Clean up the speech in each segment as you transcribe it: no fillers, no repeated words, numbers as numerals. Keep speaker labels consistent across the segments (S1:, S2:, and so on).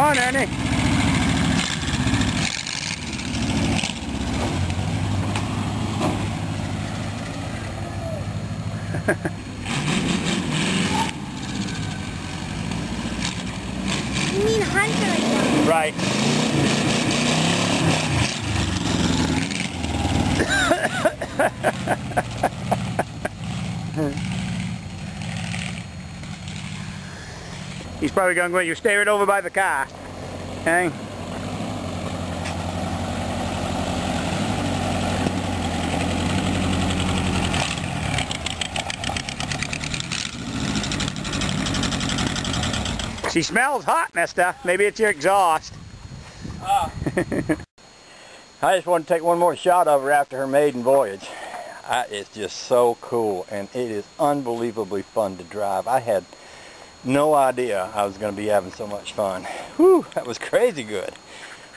S1: on, Ernie.
S2: You mean hunter?
S1: Right. He's probably going to go, you stay right over by the car. Okay? She smells hot, mister. Maybe it's your exhaust. I just want to take one more shot of her after her maiden voyage. It's just so cool, and it is unbelievably fun to drive. I had no idea I was going to be having so much fun. Whew, that was crazy good.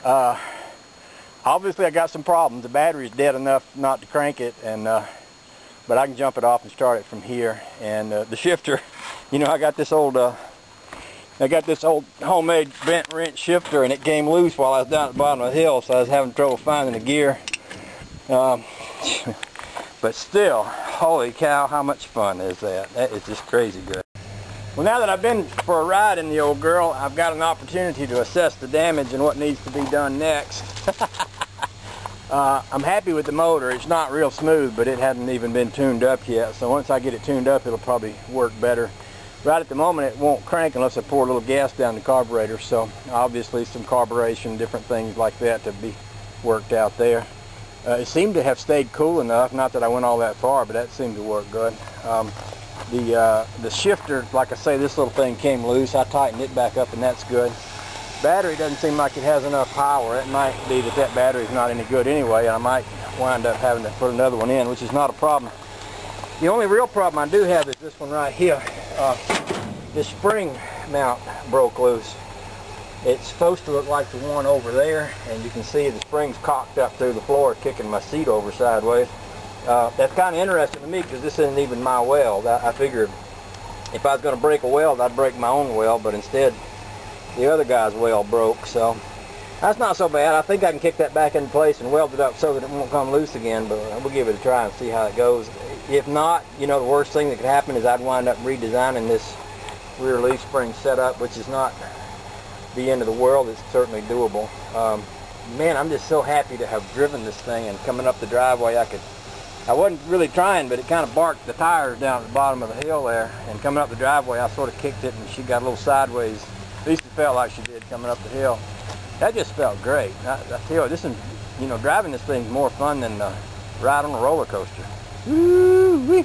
S1: Obviously I got some problems. The battery's dead enough not to crank it, and but I can jump it off and start it from here. And the shifter, you know, I got this old homemade bent wrench shifter, and it came loose while I was down at the bottom of the hill, so I was having trouble finding the gear. But still, holy cow, how much fun is that? That is just crazy good. Well, now that I've been for a ride in the old girl, I've got an opportunity to assess the damage and what needs to be done next. I'm happy with the motor. It's not real smooth, but it hadn't even been tuned up yet, so once I get it tuned up, it'll probably work better. Right at the moment, it won't crank unless I pour a little gas down the carburetor, so obviously some carburation, different things like that to be worked out there. It seemed to have stayed cool enough, not that I went all that far, but that seemed to work good. The shifter, like I say, this little thing came loose. I tightened it back up, and that's good. Battery doesn't seem like it has enough power. It might be that that battery's not any good anyway, and I might wind up having to put another one in, which is not a problem. The only real problem I do have is this one right here. This spring mount broke loose. It's supposed to look like the one over there, and you can see the spring's cocked up through the floor, kicking my seat over sideways. That's kind of interesting to me because this isn't even my weld. I figured if I was going to break a weld, I'd break my own weld, but instead the other guy's weld broke, so that's not so bad. I think I can kick that back into place and weld it up so that it won't come loose again, but we'll give it a try and see how it goes. If not, you know, the worst thing that could happen is I'd wind up redesigning this rear leaf spring setup, which is not the end of the world. It's certainly doable. Man, I'm just so happy to have driven this thing, and coming up the driveway I wasn't really trying, but it kind of barked the tires down at the bottom of the hill there, and coming up the driveway I sort of kicked it and she got a little sideways. At least it felt like she did coming up the hill. That just felt great. I tell you, this is, you know, driving this thing's more fun than ride on a roller coaster. Woo-wee.